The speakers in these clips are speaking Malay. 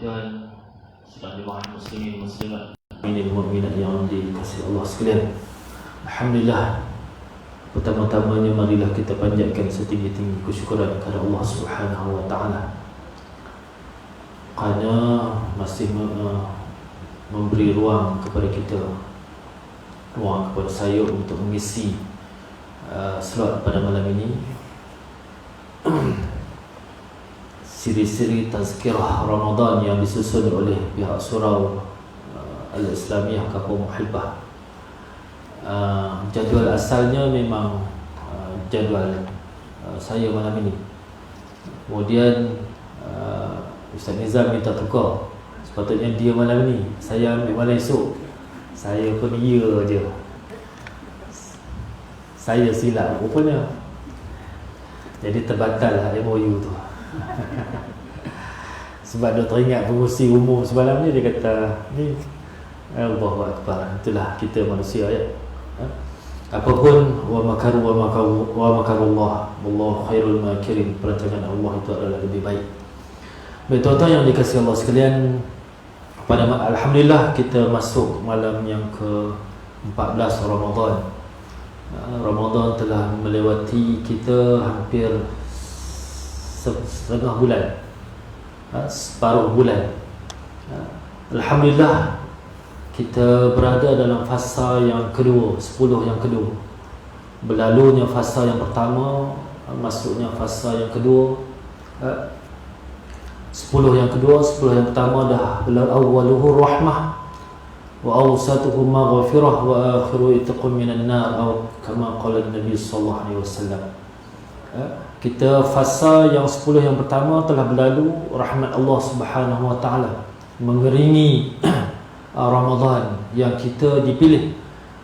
dan sedang dimahal muslimin muslimat mu'minat yang dikasihi Allah sekalian. Alhamdulillah, pertama-tamanya marilah kita panjatkan setinggi-tinggi kesyukuran kepada Allah Subhanahu wa taala kerana masih memberi ruang kepada kita, ruang kepada saya untuk mengisi slot pada malam ini. Siri-siri tazkirah Ramadan yang disusun oleh pihak surau Al-Islamiyah Kampung Muhibbah. Jadual asalnya memang jadual saya malam ini. Kemudian Ustaz Nizam minta tukar. Sepatutnya dia malam ni, saya ambil malam esok. Saya pun ya je. Saya silap rupanya. Jadi terbatal lah MOU tu. Sebab dia teringat pengurusi umum semalam ni, dia kata ni Allahu Akbar, itulah kita manusia ya. Apapun wa makarullah wallahu khairul makirin, perancangan Allah itu adalah lebih baik. Baik tuan-tuan yang dikasihi Allah sekalian, pada alhamdulillah kita masuk malam yang ke-14 Ramadan. Ramadan telah melewati kita hampir setengah bulan, separuh bulan. Alhamdulillah kita berada dalam fasa yang kedua, 10 yang kedua. Berlalunya fasa yang pertama, masuknya fasa yang kedua. 10 yang kedua, 10 yang pertama dah awwaluhu rahmah wa awsatuhu maghfirah wa akhiru itqun minan nar, atau kama qala Nabi sallallahu alaihi wasallam. Kita fasa yang 10 yang pertama telah berlalu, rahmat Allah Subhanahu wa taala mengeringi Ramadan yang kita dipilih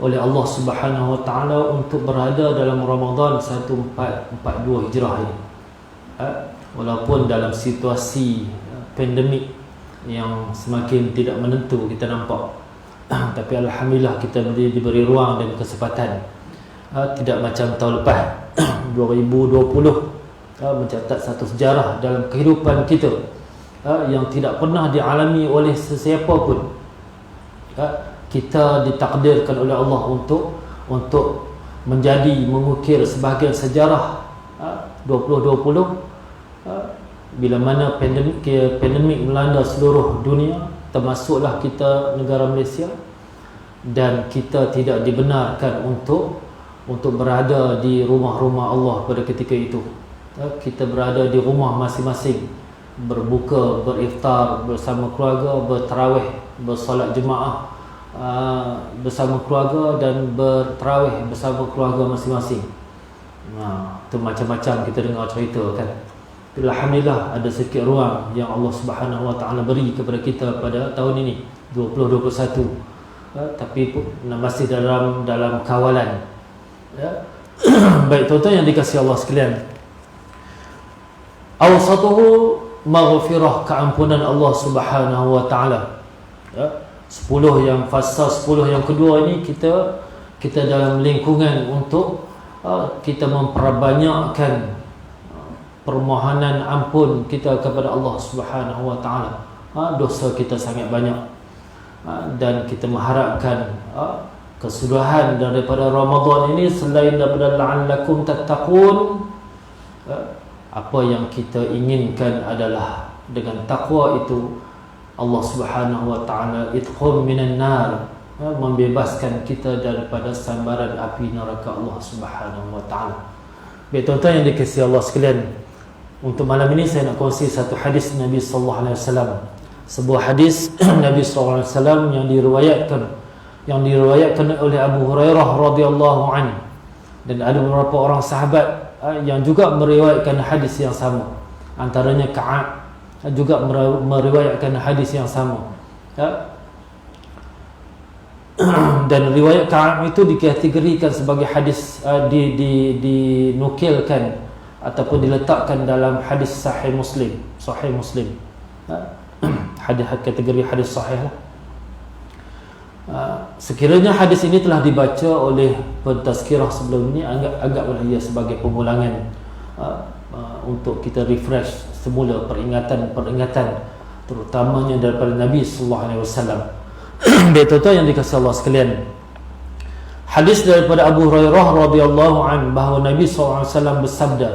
oleh Allah Subhanahu wa taala untuk berada dalam Ramadan 1442 Hijrah ini. Walaupun dalam situasi pandemik yang semakin tidak menentu kita nampak, tapi alhamdulillah kita diberi ruang dan kesempatan. Tidak macam tahun lepas 2020 mencatat satu sejarah dalam kehidupan kita yang tidak pernah dialami oleh sesiapa pun. Kita ditakdirkan oleh Allah untuk mengukir sebahagian sejarah 2020 bila mana pandemik melanda seluruh dunia, termasuklah kita negara Malaysia, dan kita tidak dibenarkan untuk berada di rumah-rumah Allah pada ketika itu. Kita berada di rumah masing-masing, berbuka, beriftar bersama keluarga, bertarawih, bersolat jemaah bersama keluarga, dan bertarawih bersama keluarga masing-masing. Itu macam-macam kita dengar cerita kan. Alhamdulillah ada sedikit ruang yang Allah Subhanahu wa taala beri kepada kita pada tahun ini 2021. Tapi masih dalam kawalan. Baik tuan-tuan yang dikasihi Allah sekalian, awsatuhu maghfirah, keampunan Allah Subhanahu wa taala. 10 yang fasa 10 yang kedua ini kita dalam lingkungan untuk kita memperbanyakkan permohonan ampun kita kepada Allah Subhanahu wa taala. Dosa kita sangat banyak, dan kita mengharapkan kesudahan daripada Ramadan ini selain daripada la'allakum tattaqun. Apa yang kita inginkan adalah dengan takwa itu Allah Subhanahu wa taala itqum minan nar, membebaskan kita daripada sambaran api neraka Allah Subhanahu wa taala. Baik tuan-tuan yang dikasihi Allah sekalian, untuk malam ini saya nak kongsi satu hadis Nabi sallallahu alaihi wasallam. Sebuah hadis Nabi sallallahu alaihi wasallam yang diriwayatkan oleh Abu Hurairah radhiyallahu anhu, dan ada beberapa orang sahabat yang juga meriwayatkan hadis yang sama. Antaranya Ka'ab juga meriwayatkan hadis yang sama. Dan riwayat Ka'ab itu dikategorikan sebagai hadis dinukilkan ataupun diletakkan dalam hadis sahih Muslim. Hadis kategori hadis sahih lah. Sekiranya hadis ini telah dibaca oleh pentazkirah sebelum ini, anggaplah ia sebagai pengulangan untuk kita refresh semula peringatan terutamanya daripada Nabi sallallahu alaihi wasallam. Betul-betul yang dikasihi Allah sekalian. Hadis daripada Abu Hurairah radhiyallahu an bahawa Nabi sallallahu alaihi wasallam bersabda,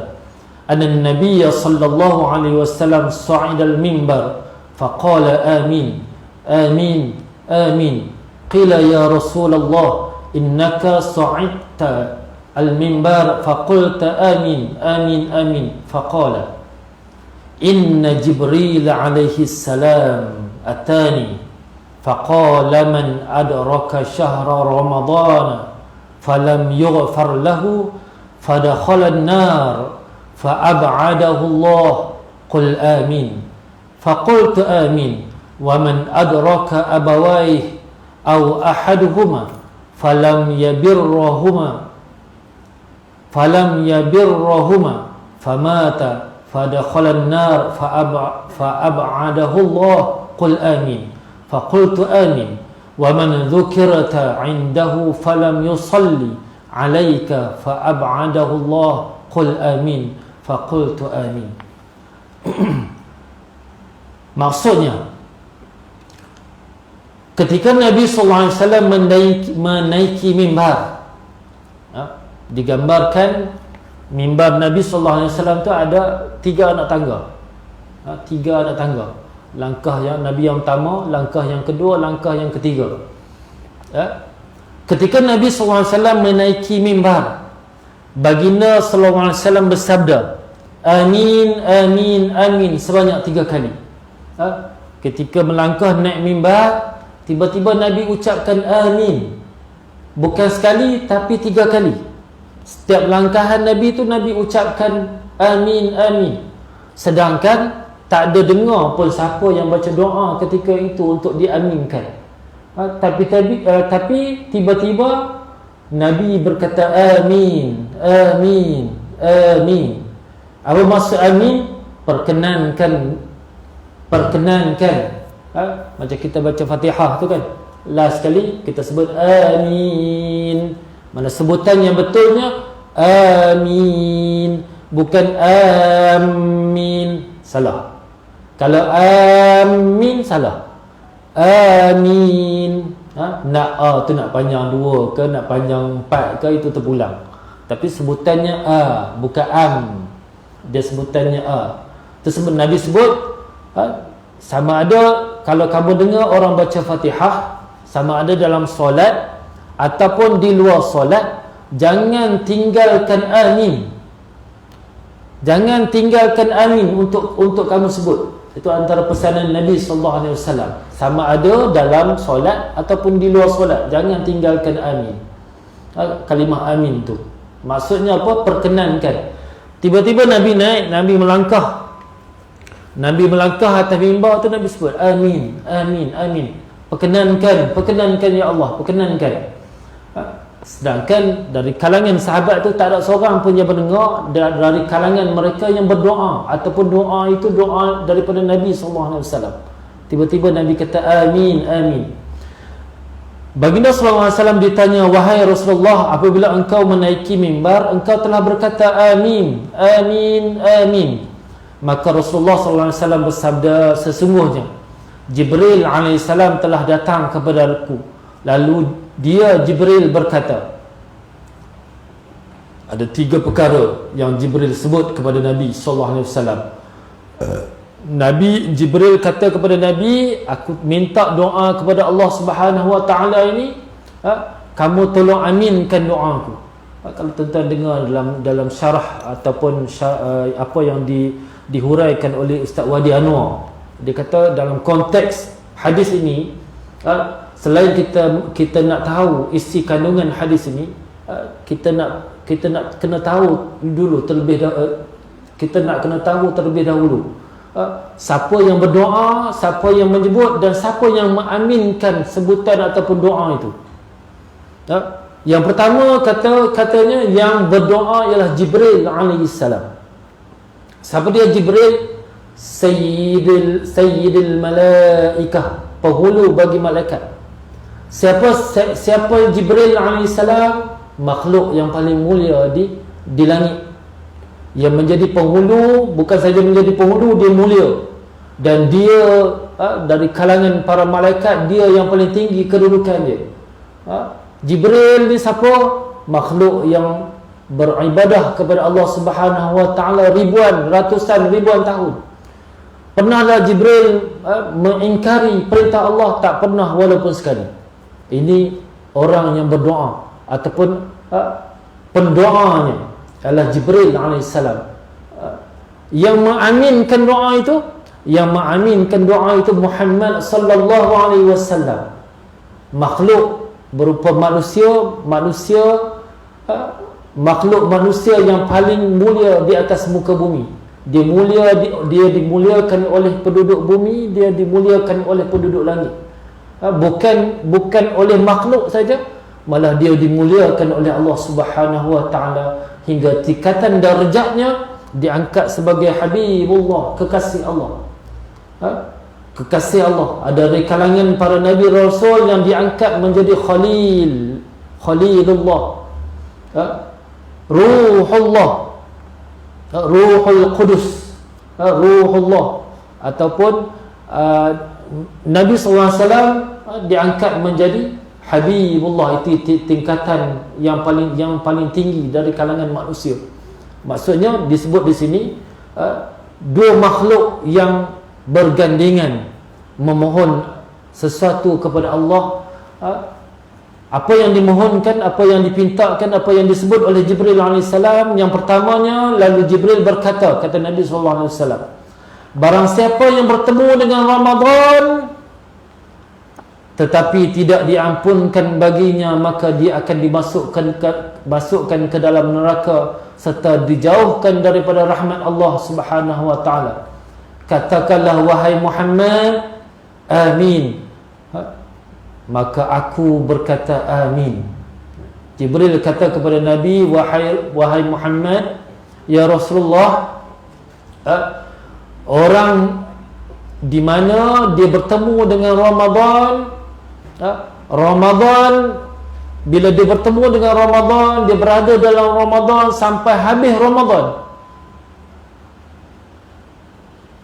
"Anna an-nabiy sallallahu alaihi wasallam sa'ida al-minbar faqala amin amin amin qila ya Rasulullah innaka sa'idta al-minbar faqulta amin amin amin faqala inna Jibril alaihi salam atani فقال من أدرك شهر رمضان فلم يغفر له فدخل النار فأبعده الله قل آمين فقلت آمين ومن أدرك أبويه أو أحدهما فلم يبرهما فمات فدخل النار فأبعده الله قل آمين فقلت آمين ومن ذكرت عنده فلم يصلي عليك فأبعده الله قل آمين فقلت آمين. Maksudnya, ketika Nabi sallallahu alaihi wasallam menaiki mimbar, digambarkan mimbar Nabi sallallahu alaihi wasallam tu ada 3 anak tangga. 3 anak tangga. Langkah yang Nabi yang pertama, langkah yang kedua, langkah yang ketiga. Ketika Nabi SAW menaiki mimbar, baginda SAW bersabda, amin, amin, amin sebanyak 3 kali. Ketika melangkah naik mimbar, tiba-tiba Nabi ucapkan amin. Bukan sekali, tapi 3 kali. Setiap langkahan Nabi itu Nabi ucapkan amin, amin. Sedangkan tak ada dengar pun siapa yang baca doa ketika itu untuk diaminkan. Tapi tiba-tiba Nabi berkata amin, amin, amin. Apa maksud amin? Perkenankan. Macam kita baca Fatihah tu kan, last sekali kita sebut amin. Mana sebutan yang betulnya amin, bukan amin. Salah. Kalau amin salah. Amin. Nak tu nak panjang 2 ke nak panjang 4 ke itu terpulang. Tapi sebutannya bukan am. Dia sebutannya tersebut Nabi sebut sama ada kalau kamu dengar orang baca Fatihah, sama ada dalam solat ataupun di luar solat, jangan tinggalkan amin. Jangan tinggalkan amin untuk kamu sebut. Itu antara pesanan Nabi sallallahu alaihi wasallam. Sama ada dalam solat ataupun di luar solat, jangan tinggalkan amin. Kalimah amin tu maksudnya apa? Perkenankan. Tiba-tiba Nabi naik, Nabi melangkah atas mimbar tu, Nabi sebut amin, amin, amin. Perkenankan ya Allah, perkenankan. Sedangkan dari kalangan sahabat tu tak ada seorang pun yang mendengar dari kalangan mereka yang berdoa ataupun doa itu doa daripada Nabi sallallahu alaihi wasallam. Tiba-tiba Nabi kata amin, amin. Baginda sallallahu alaihi wasallam ditanya, wahai Rasulullah, apabila engkau menaiki mimbar engkau telah berkata amin, amin, amin. Maka Rasulullah sallallahu alaihi wasallam bersabda, sesungguhnya Jibril alaihissalam telah datang kepadaku. Lalu Jibril berkata, ada 3 perkara yang Jibril sebut kepada Nabi sallallahu alaihi wasallam. Nabi Jibril kata kepada Nabi, aku minta doa kepada Allah Subhanahu wa taala ini, kamu tolong aminkan doaku. Kalau tuan-tuan dengar dalam syarah ataupun apa yang dihuraikan oleh Ustaz Wadi Anwar, dia kata dalam konteks hadis ini, selain kita nak tahu isi kandungan hadis ini, kita nak kena tahu dulu terlebih dahulu siapa yang berdoa, siapa yang menyebut dan siapa yang mengaminkan sebutan ataupun doa itu. Yang pertama katanya yang berdoa ialah Jibril alaihissalam. Siapa dia Jibril? Sayyidil malaikah, penghulu bagi malaikat. Siapa Jibril alaihissalam? Makhluk yang paling mulia di langit, yang menjadi penghulu. Bukan saja menjadi penghulu, dia mulia. dan dia dari kalangan para malaikat dia yang paling tinggi kedudukan dia. Jibril ni siapa? Makhluk yang beribadah kepada Allah Subhanahu wa taala ratusan ribuan tahun. Pernahlah Jibril mengingkari perintah Allah? Tak pernah, walaupun sekali. Ini orang yang berdoa ataupun pendoanya adalah Jibril alaihissalam. Yang mengaminkan doa itu Muhammad sallallahu alaihi wasallam. Makhluk berupa makhluk manusia yang paling mulia di atas muka bumi. Dia dimuliakan oleh penduduk bumi, dia dimuliakan oleh penduduk langit. Bukan oleh makhluk saja, malah dia dimuliakan oleh Allah Subhanahu wa taala hingga tingkatan darjatnya diangkat sebagai Habibullah, kekasih Allah. Kekasih Allah. Ada dari kalangan para nabi rasul yang diangkat menjadi Khalilullah, Ruhullah, Ruhul Qudus, Ruhullah, ataupun Nabi SAW diangkat menjadi Habibullah. Itu tingkatan yang paling tinggi dari kalangan manusia. Maksudnya disebut di sini dua makhluk yang bergandengan memohon sesuatu kepada Allah. Apa yang dimohonkan, apa yang dipintakan, apa yang disebut oleh Jibril AS. Yang pertamanya, lalu Jibril berkata, kata Nabi SAW, barang siapa yang bertemu dengan Ramadan tetapi tidak diampunkan baginya, maka dia akan dimasukkan ke dalam neraka serta dijauhkan daripada rahmat Allah Subhanahu wa taala. Katakanlah wahai Muhammad, amin. Maka aku berkata amin. Jibril kata kepada Nabi, wahai Muhammad, ya Rasulullah, orang di mana dia bertemu dengan Ramadan, bila dia bertemu dengan Ramadan, dia berada dalam Ramadan sampai habis Ramadan,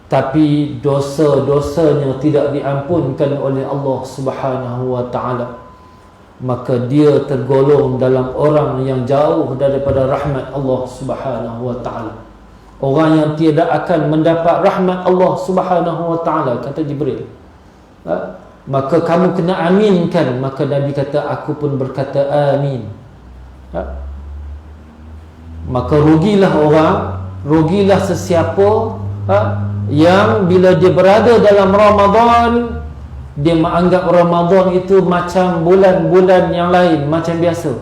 tapi dosa-dosanya tidak diampunkan oleh Allah Subhanahu wa taala, maka dia tergolong dalam orang yang jauh daripada rahmat Allah Subhanahu wa taala. Orang yang tidak akan mendapat rahmat Allah Subhanahu wa taala, kata Jibril. Maka kamu kena aminkan. Maka Nabi kata, aku pun berkata amin. Maka rugilah sesiapa yang bila dia berada dalam Ramadan, dia menganggap Ramadan itu macam bulan-bulan yang lain, macam biasa,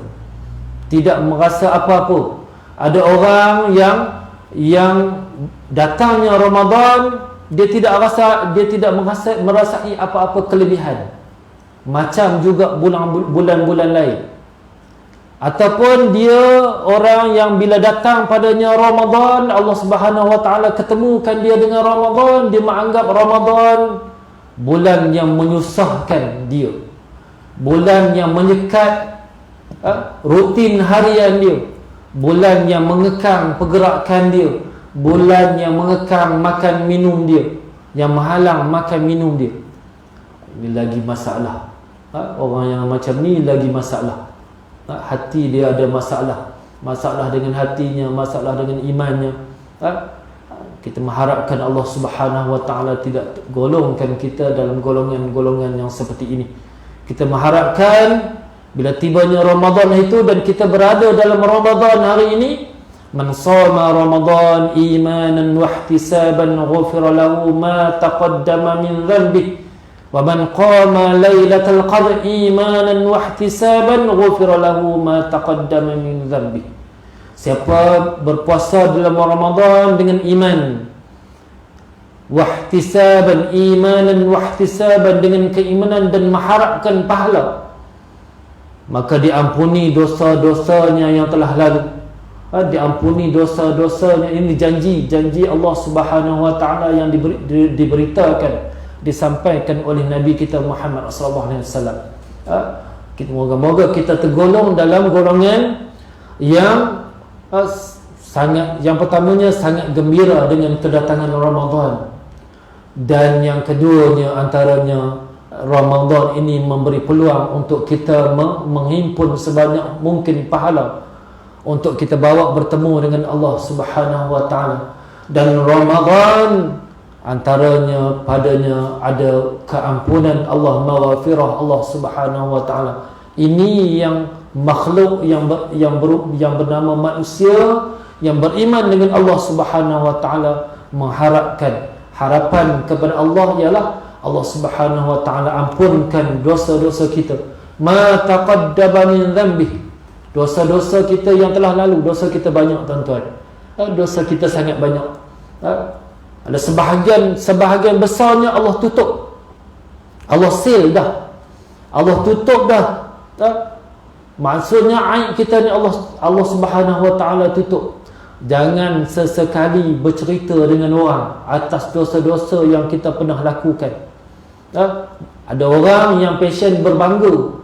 tidak merasa apa-apa. Ada orang yang datangnya Ramadan, dia tidak merasai apa-apa kelebihan, macam juga bulan-bulan lain. Ataupun dia orang yang bila datang padanya Ramadan, Allah Subhanahu wa taala ketemukan dia dengan Ramadan, dia menganggap Ramadan bulan yang menyusahkan dia, bulan yang menyekat rutin harian dia, bulan yang mengekang pergerakan dia, bulan yang mengekang makan minum dia, yang menghalang makan minum dia. Ini lagi masalah. Orang yang macam ni lagi masalah. Hati dia ada masalah dengan hatinya, masalah dengan imannya. Kita mengharapkan Allah Subhanahu wa taala tidak golongkan kita dalam golongan-golongan yang seperti ini. Kita mengharapkan bila tibanya Ramadan itu dan kita berada dalam Ramadan hari ini, man shoma Ramadan imanan wa ihtisaban ghufira lahu ma taqaddama min dhanbihi wa man qama lailatal qadr imanan wa ihtisaban ghufira lahu ma taqaddama min dhanbihi. Siapa berpuasa dalam Ramadan dengan iman, wahtisaban, imanan wahtisaban, dengan keimanan dan mengharapkan pahala, maka diampuni dosa-dosanya yang telah lalu. Diampuni dosa-dosanya. Ini janji Allah Subhanahu wa taala yang diberitakan, disampaikan oleh Nabi kita Muhammad sallallahu alaihi wasallam. Moga-moga kita tergolong dalam golongan yang yang pertamanya sangat gembira dengan kedatangan Ramadan, Dan yang keduanya, antaranya Ramadan ini memberi peluang untuk kita menghimpun sebanyak mungkin pahala untuk kita bawa bertemu dengan Allah Subhanahu wa taala. Dan Ramadan antaranya padanya ada keampunan Allah, maghfirah Allah Subhanahu wa taala. Ini yang makhluk yang bernama manusia yang beriman dengan Allah Subhanahu wa taala mengharapkan. Harapan kepada Allah ialah Allah Subhanahu wa taala ampunkan dosa-dosa kita. Ma taqaddama min dhanbi. Dosa-dosa kita yang telah lalu, dosa kita banyak tuan-tuan. Dosa kita sangat banyak. Ada sebahagian besarnya Allah tutup. Allah seal dah. Allah tutup dah. Maksudnya aib kita ni Allah Subhanahu wa taala tutup. Jangan sesekali bercerita dengan orang atas dosa-dosa yang kita pernah lakukan. Ada orang yang passion berbangga.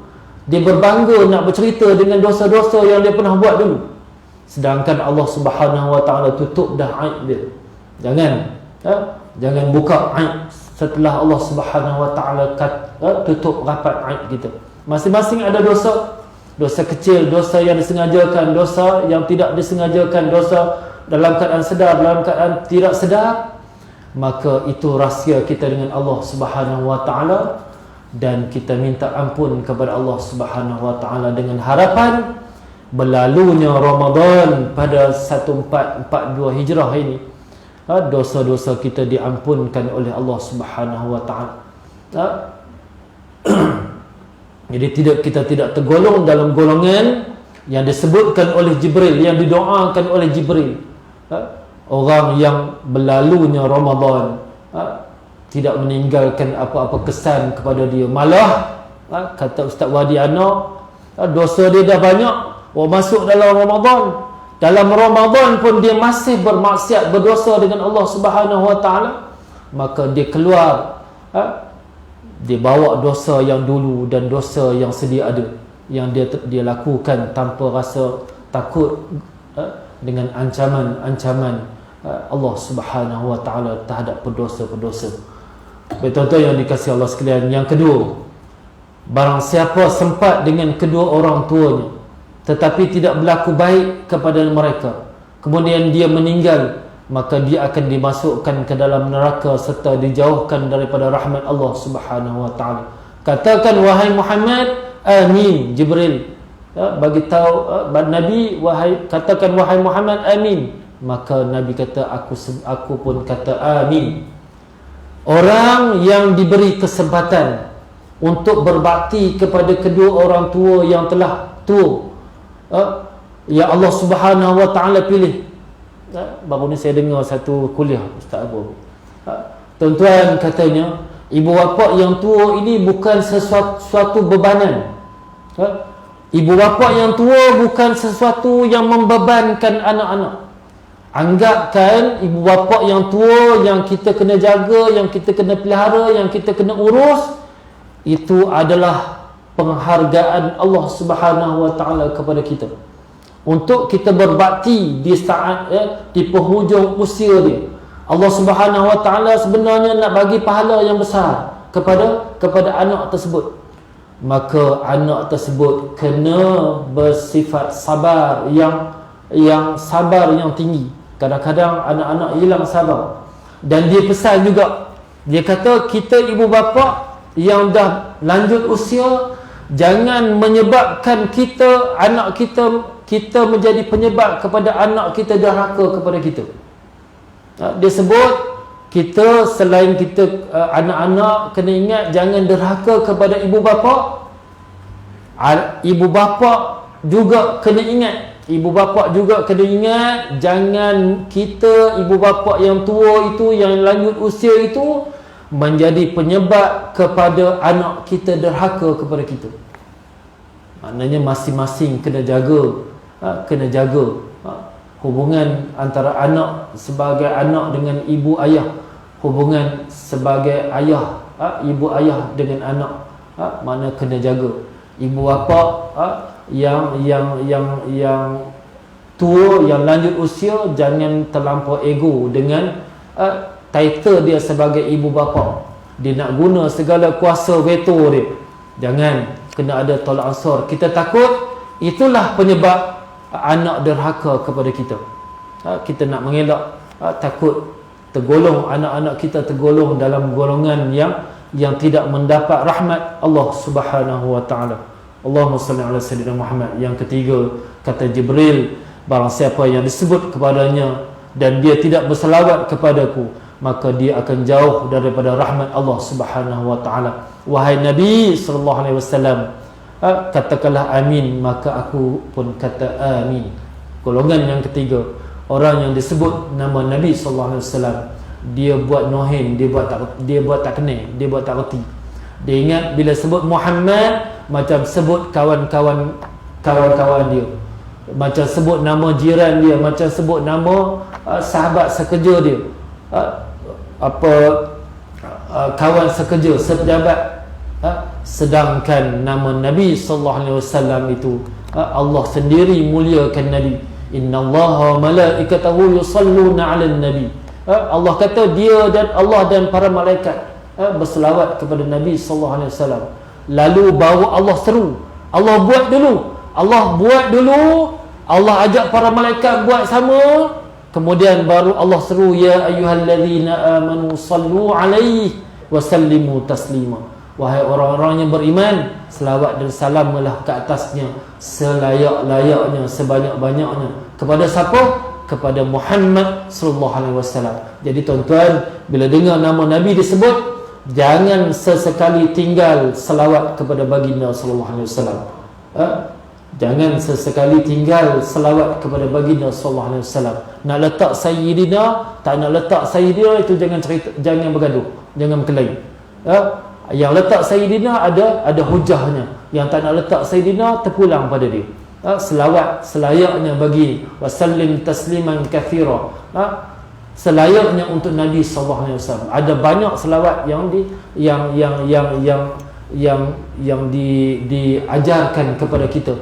Dia berbangga nak bercerita dengan dosa-dosa yang dia pernah buat dulu. Sedangkan Allah Subhanahu wa taala tutup dah aib dia. Jangan buka aib setelah Allah Subhanahu wa taala tutup rapat aib kita. Masing-masing ada dosa. Dosa kecil, dosa yang disengajakan, dosa yang tidak disengajakan, dosa dalam keadaan sedar, dalam keadaan tidak sedar. Maka itu rahsia kita dengan Allah Subhanahu wa taala, dan kita minta ampun kepada Allah Subhanahu wa taala dengan harapan berlalunya Ramadan pada 1442 Hijrah ini, dosa-dosa kita diampunkan oleh Allah Subhanahu wa taala. Jadi kita tidak tergolong dalam golongan yang disebutkan oleh Jibril, yang didoakan oleh Jibril. Orang yang berlalunya Ramadan tidak meninggalkan apa-apa kesan kepada dia. Malah kata Ustaz Wadi Ana, dosa dia dah banyak, masuk dalam Ramadan. Dalam Ramadan pun dia masih bermaksiat, berdosa dengan Allah Subhanahu wa taala. Maka dia keluar, dia bawa dosa yang dulu dan dosa yang sedia ada, yang dia lakukan tanpa rasa takut dengan ancaman Allah Subhanahu wa taala terhadap pendosa-pendosa. Betul-betul yang dikasihi Allah sekalian. Yang kedua, barang siapa sempat dengan kedua orang tuanya tetapi tidak berlaku baik kepada mereka, kemudian dia meninggal, maka dia akan dimasukkan ke dalam neraka serta dijauhkan daripada rahmat Allah Subhanahu wa taala. Katakan wahai Muhammad, amin. Jibril bagi tahu Nabi, katakan wahai Muhammad, amin. Maka Nabi kata aku pun kata amin. Orang yang diberi kesempatan untuk berbakti kepada kedua orang tua yang telah tua, ya Allah Subhanahu wa taala pilih. Baru ni saya dengar satu kuliah Ustaz Abu. Tuan-tuan katanya, ibu bapa yang tua ini bukan sesuatu bebanan. Ibu bapa yang tua bukan sesuatu yang membebankan anak-anak. Anggapkan ibu bapa yang tua yang kita kena jaga, yang kita kena pelihara, yang kita kena urus, itu adalah penghargaan Allah Subhanahu wa taala kepada kita. Untuk kita berbakti di saat di penghujung usia dia. Allah Subhanahu wa taala sebenarnya nak bagi pahala yang besar kepada anak tersebut. Maka anak tersebut kena bersifat sabar yang sabar yang tinggi. Kadang-kadang anak-anak hilang sabar. Dan dia pesan juga, dia kata kita ibu bapa yang dah lanjut usia, jangan menyebabkan anak kita menjadi penyebab kepada anak kita derhaka kepada kita. Dia sebut kita, selain kita anak-anak kena ingat jangan derhaka kepada ibu bapa. Ibu bapa juga kena ingat, jangan kita ibu bapa yang tua itu, yang lanjut usia itu menjadi penyebab kepada anak kita derhaka kepada kita. Maknanya masing-masing kena jaga hubungan antara anak sebagai anak dengan ibu ayah, hubungan sebagai ayah, ibu ayah dengan anak, mana kena jaga. Ibu bapa yang tua, yang lanjut usia, jangan terlampau ego dengan title dia sebagai ibu bapa. Dia nak guna segala kuasa veto dia. Jangan, kena ada tolak ansur. Kita takut itulah penyebab anak derhaka kepada kita. Kita nak mengelak, takut tergolong, anak-anak kita tergolong dalam golongan yang tidak mendapat rahmat Allah Subhanahu wa taala. Allahumma salli ala sayyidina Muhammad. Yang ketiga, kata Jibril, barang siapa yang disebut kepadanya dan dia tidak berselawat kepadaku, maka dia akan jauh daripada rahmat Allah Subhanahu wa taala. Wahai Nabi sallallahu alaihi wasallam, katakanlah amin, maka aku pun kata amin. Golongan yang ketiga, orang yang disebut nama Nabi sallallahu alaihi wasallam, dia buat nohin, dia buat tak kenal, dia buat tak reti. Dia ingat bila sebut Muhammad macam sebut kawan-kawan dia, macam sebut nama jiran dia, macam sebut nama sahabat sekerja dia, kawan sekerja, sepejabat. Sedangkan nama Nabi sallallahu alaihi wasallam itu, Allah sendiri muliakan Nabi. Innallaha wa malaikatahu yusalluna 'alan nabi. Allah kata dia dan Allah dan para malaikat berselawat kepada Nabi sallallahu alaihi wasallam. Lalu baru Allah seru. Allah buat dulu. Allah ajak para malaikat buat sama. Kemudian baru Allah seru, ya ayyuhallazina amanu sallu alaihi wa sallimu taslima. Wahai orang-orang yang beriman, selawat dan salamlah ke atasnya selayak-layaknya, sebanyak-banyaknya. Kepada siapa? Kepada Muhammad sallallahu alaihi wasallam. Jadi tuan-tuan, bila dengar nama Nabi disebut, jangan sesekali tinggal selawat kepada baginda sallallahu alaihi wasallam. Jangan sesekali tinggal selawat kepada baginda sallallahu alaihi wasallam. Nak letak sayyidina, tak nak letak sayyidina, itu jangan cerita, jangan bergaduh, jangan berkelahi. Yang letak sayyidina ada hujahnya. Yang tak nak letak sayyidina, terpulang pada dia. Selawat selayaknya bagi wasallim tasliman kathira, selayaknya untuk Nabi sallallahu alaihi wasallam. Ada banyak selawat yang diajarkan kepada kita,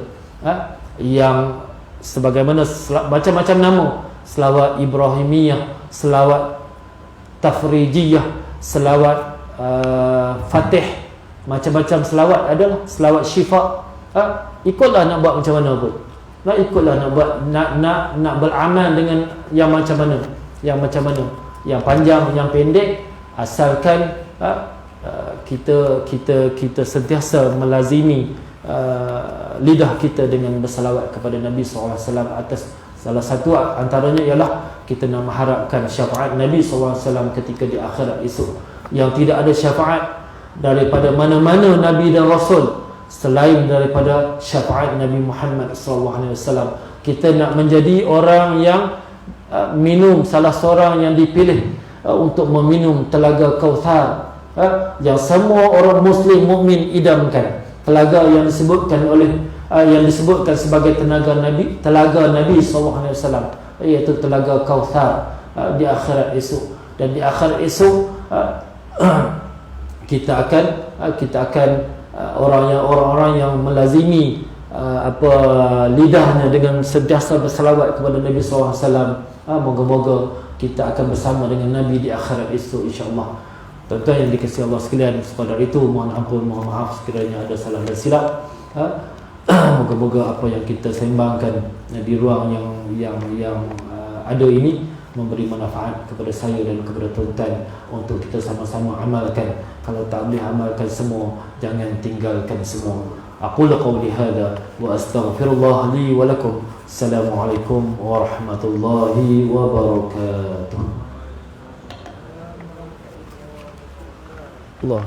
yang sebagaimana macam-macam nama, selawat Ibrahimiyah, selawat Tafrijiyah, selawat Fatih, macam-macam selawat adalah, selawat syifa. Ikutlah nak buat macam mana pun. Ikutlah nak buat, nak beramal dengan yang macam mana, yang panjang, yang pendek, asalkan kita sentiasa melazimi lidah kita dengan bersalawat kepada Nabi SAW. Atas salah satu antaranya ialah kita nak mengharapkan syafaat Nabi SAW ketika di akhirat esok, yang tidak ada syafaat daripada mana-mana Nabi dan Rasul selain daripada syafaat Nabi Muhammad SAW. Kita nak menjadi orang yang minum, salah seorang yang dipilih untuk meminum telaga Kautsar, yang semua orang Muslim mukmin idamkan. Telaga yang disebutkan sebagai telaga Nabi SAW, iaitu telaga Kautsar di akhirat esok. Dan di akhirat esok kita akan orang-orang yang melazimi lidahnya dengan sentiasa berselawat kepada Nabi SAW. Moga-moga kita akan bersama dengan Nabi di akhirat esok, insya-Allah. Tuan-tuan yang dikasihi Allah sekalian, sekadar itu mohon ampun, mohon maaf sekiranya ada salah dan silap. Moga-moga apa yang kita sembangkan di ruang yang ada ini memberi manfaat kepada saya dan kepada tuan-tuan untuk kita sama-sama amalkan. Kalau tak boleh amalkan semua, jangan tinggalkan semua. Aqulu qawli hadha wa astaghfirullah li wa lakum. Assalamualaikum warahmatullahi wabarakatuh. Allah